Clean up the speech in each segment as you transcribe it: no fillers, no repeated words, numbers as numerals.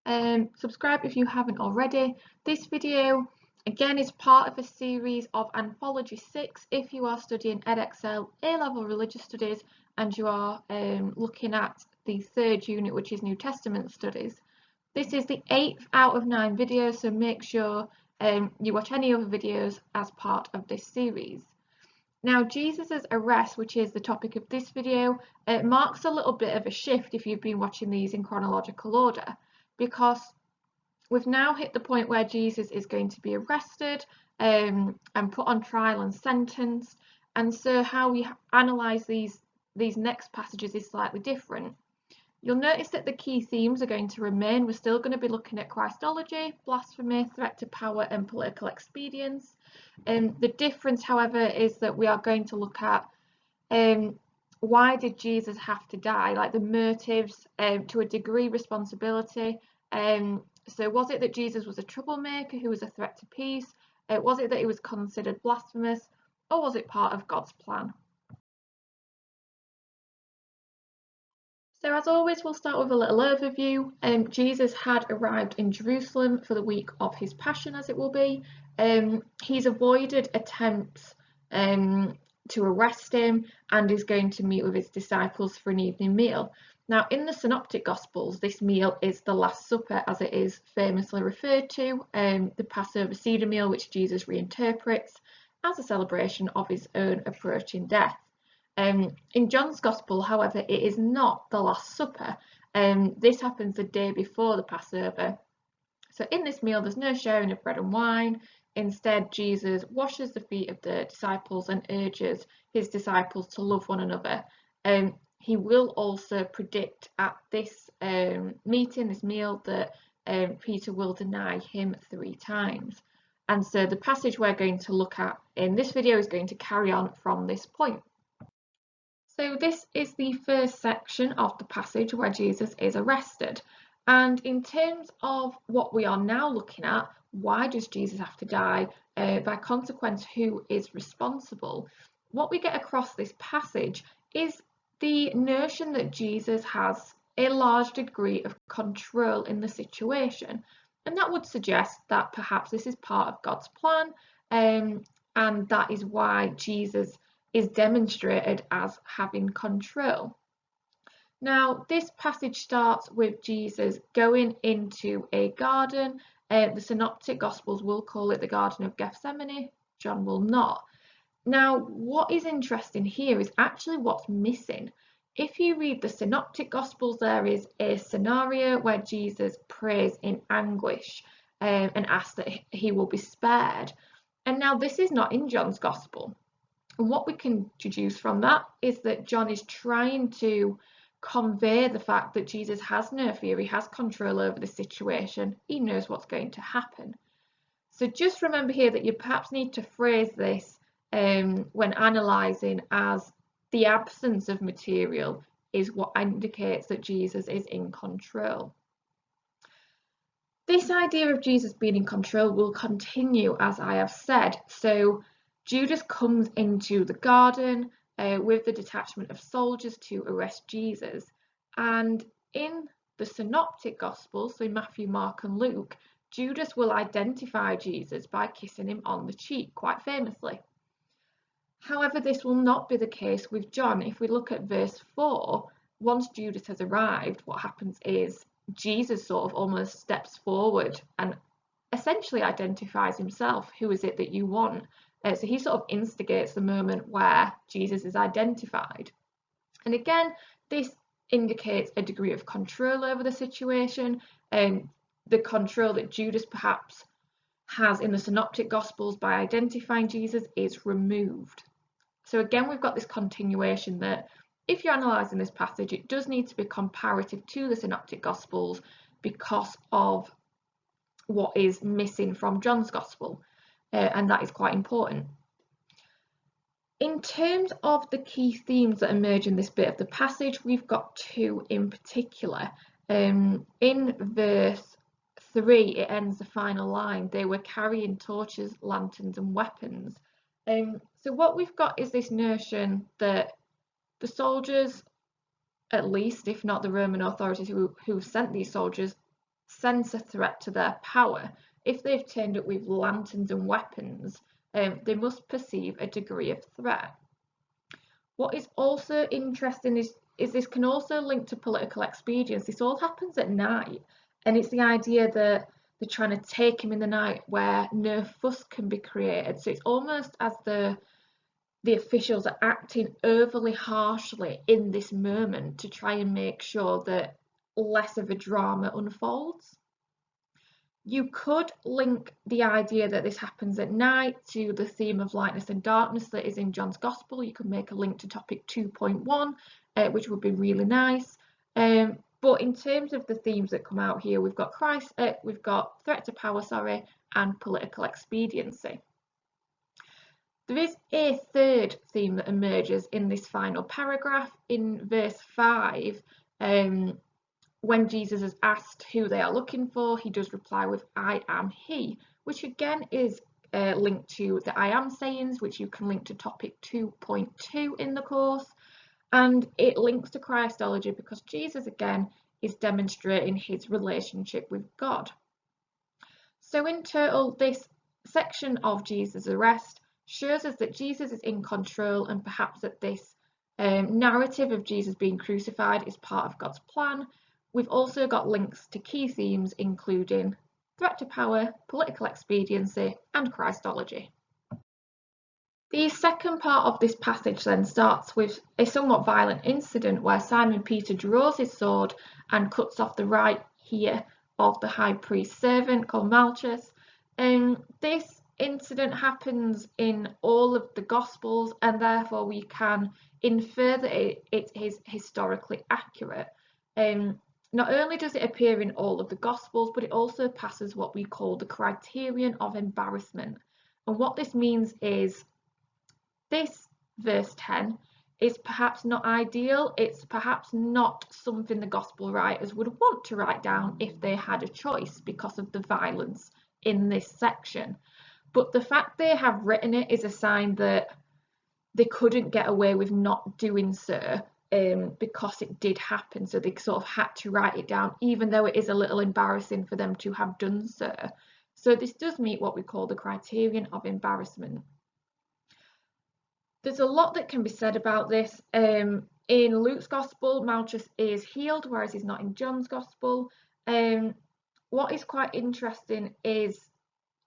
Subscribe if you haven't already. This video again is part of a series of Anthology 6 if you are studying Edexcel A-level religious studies and you are looking at the third unit, which is New Testament studies. This is the 8th out of 9 videos, so make sure you watch any other videos as part of this series. Now, Jesus' arrest, which is the topic of this video, marks a little bit of a shift if you've been watching these in chronological order, because we've now hit the point where Jesus is going to be arrested and put on trial and sentenced, and so how we analyse these next passages is slightly different. You'll notice that the key themes are going to remain. We're still going to be looking at Christology, blasphemy, threat to power and political expedience. The difference, however, is that we are going to look at why did Jesus have to die, like the motives, to a degree responsibility. So was it that Jesus was a troublemaker who was a threat to peace? Was it that he was considered blasphemous? Or was it part of God's plan? So as always, we'll start with a little overview. Jesus had arrived in Jerusalem for the week of his passion, as it will be. He's avoided attempts to arrest him and is going to meet with his disciples for an evening meal. Now, in the Synoptic Gospels, this meal is the Last Supper, as it is famously referred to, the Passover Seder meal, which Jesus reinterprets as a celebration of his own approaching death. In John's Gospel, however, it is not the Last Supper. This happens the day before the Passover. So in this meal, there's no sharing of bread and wine. Instead, Jesus washes the feet of the disciples and urges his disciples to love one another. He will also predict at this meeting, this meal, that Peter will deny him 3 times. And so the passage we're going to look at in this video is going to carry on from this point. So this is the first section of the passage where Jesus is arrested. And in terms of what we are now looking at, why does Jesus have to die? By consequence, who is responsible? What we get across this passage is the notion that Jesus has a large degree of control in the situation. And that would suggest that perhaps this is part of God's plan, and that is why Jesus is demonstrated as having control. Now, this passage starts with Jesus going into a garden. The Synoptic Gospels will call it the Garden of Gethsemane. John will not. Now, what is interesting here is actually what's missing. If you read the Synoptic Gospels, there is a scenario where Jesus prays in anguish and asks that he will be spared. And now this is not in John's Gospel. And what we can deduce from that is that John is trying to convey the fact that Jesus has no fear, he has control over the situation, he knows what's going to happen. So just remember here that you perhaps need to phrase this when analysing as the absence of material is what indicates that Jesus is in control. This idea of Jesus being in control will continue, as I have said. So Judas comes into the garden with the detachment of soldiers to arrest Jesus. And in the Synoptic Gospels, so Matthew, Mark and Luke, Judas will identify Jesus by kissing him on the cheek, quite famously. However, this will not be the case with John. If we look at verse 4, once Judas has arrived, what happens is Jesus sort of almost steps forward and essentially identifies himself. Who is it that you want? So he sort of instigates the moment where Jesus is identified. And again, this indicates a degree of control over the situation, and the control that Judas perhaps has in the Synoptic Gospels by identifying Jesus is removed. So again, we've got this continuation that if you're analysing this passage, it does need to be comparative to the Synoptic Gospels because of what is missing from John's Gospel. And that is quite important. In terms of the key themes that emerge in this bit of the passage, we've got 2 in particular. In verse 3, it ends the final line, they were carrying torches, lanterns and weapons. So what we've got is this notion that the soldiers, at least, if not the Roman authorities who sent these soldiers, sense a threat to their power. If they've turned up with lanterns and weapons, they must perceive a degree of threat. What is also interesting is this can also link to political expedience. This all happens at night, and it's the idea that they're trying to take him in the night where no fuss can be created. So it's almost as the officials are acting overly harshly in this moment to try and make sure that less of a drama unfolds. You could link the idea that this happens at night to the theme of lightness and darkness that is in John's Gospel. You could make a link to topic 2.1, which would be really nice. But in terms of the themes that come out here, we've got we've got threat to power, and political expediency. There is a third theme that emerges in this final paragraph. In verse 5, when Jesus is asked who they are looking for, he does reply with, "I am he," which again is linked to the I am sayings, which you can link to topic 2.2 in the course. And it links to Christology because Jesus again is demonstrating his relationship with God. So in total, this section of Jesus' arrest shows us that Jesus is in control, and perhaps that this narrative of Jesus being crucified is part of God's plan. We've also got links to key themes including threat to power, political expediency, and Christology. The second part of this passage then starts with a somewhat violent incident where Simon Peter draws his sword and cuts off the right ear of the high priest's servant called Malchus. This incident happens in all of the Gospels, and therefore we can infer that it is historically accurate. Not only does it appear in all of the Gospels, but it also passes what we call the criterion of embarrassment. And what this means is this verse 10 is perhaps not ideal. It's perhaps not something the Gospel writers would want to write down if they had a choice because of the violence in this section. But the fact they have written it is a sign that they couldn't get away with not doing so because it did happen. So they sort of had to write it down, even though it is a little embarrassing for them to have done so. So this does meet what we call the criterion of embarrassment. There's a lot that can be said about this. In Luke's Gospel, Malchus is healed, whereas he's not in John's Gospel. What is quite interesting is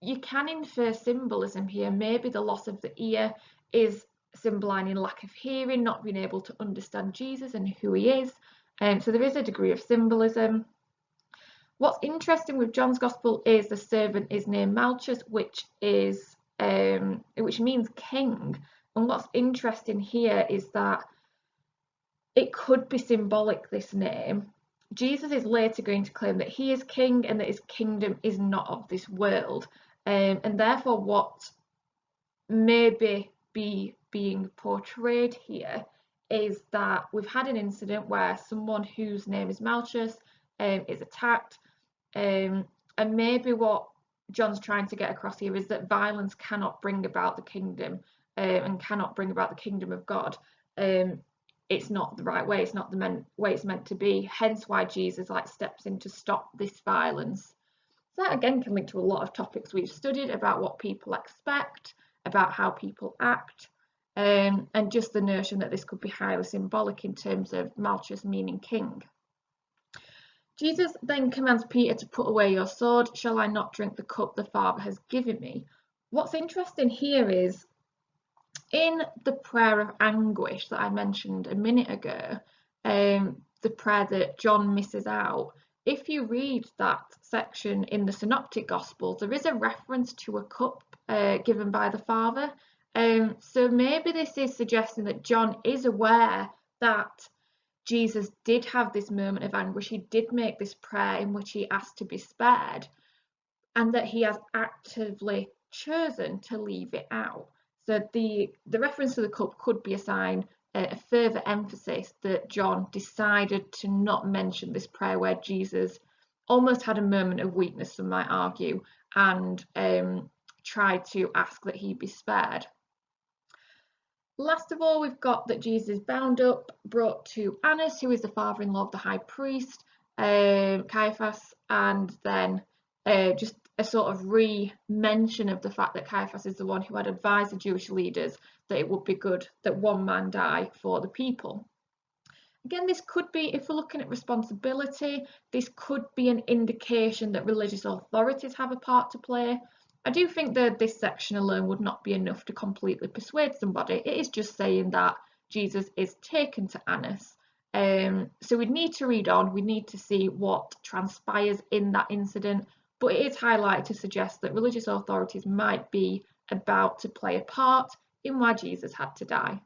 you can infer symbolism here. Maybe the loss of the ear is symbolising lack of hearing, not being able to understand Jesus and who he is. So there is a degree of symbolism. What's interesting with John's Gospel is the servant is named Malchus, which means king. And what's interesting here is that it could be symbolic, this name. Jesus is later going to claim that he is king and that his kingdom is not of this world. And therefore what maybe be being portrayed here is that we've had an incident where someone whose name is Malchus is attacked, and maybe what John's trying to get across here is that violence cannot bring about the kingdom and cannot bring about the kingdom of God. It's not the right way, it's not the way it's meant to be, hence why Jesus steps in to stop this violence. So that again can link to a lot of topics we've studied about what people expect, about how people act, and just the notion that this could be highly symbolic in terms of Malchus meaning king. Jesus then commands Peter to put away your sword. Shall I not drink the cup the Father has given me? What's interesting here is in the prayer of anguish that I mentioned a minute ago, the prayer that John misses out, if you read that section in the Synoptic Gospels, there is a reference to a cup given by the Father. So maybe this is suggesting that John is aware that Jesus did have this moment of anguish. He did make this prayer in which he asked to be spared, and that he has actively chosen to leave it out. So the reference to the cup could be a sign, a further emphasis that John decided to not mention this prayer where Jesus almost had a moment of weakness, some might argue, and tried to ask that he be spared. Last of all, we've got that Jesus is bound up, brought to Annas, who is the father-in-law of the high priest. Caiaphas, and then just a sort of re-mention of the fact that Caiaphas is the one who had advised the Jewish leaders that it would be good that one man die for the people. Again, this could be, if we're looking at responsibility, this could be an indication that religious authorities have a part to play. I do think that this section alone would not be enough to completely persuade somebody. It is just saying that Jesus is taken to Annas. So we'd need to read on, we need to see what transpires in that incident, but it is highlighted to suggest that religious authorities might be about to play a part in why Jesus had to die.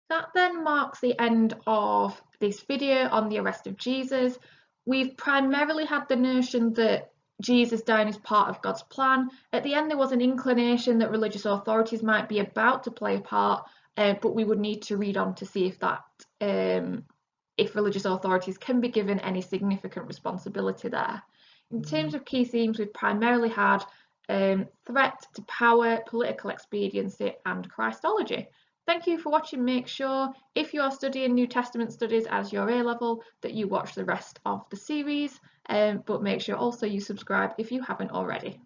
That then marks the end of this video on the arrest of Jesus. We've primarily had the notion that Jesus dying is part of God's plan. At the end, there was an inclination that religious authorities might be about to play a part, but we would need to read on to see if that, if religious authorities can be given any significant responsibility there. In terms of key themes, we've primarily had threat to power, political expediency, and Christology. Thank you for watching. Make sure, if you are studying New Testament studies as your A-level, that you watch the rest of the series, but make sure also you subscribe if you haven't already.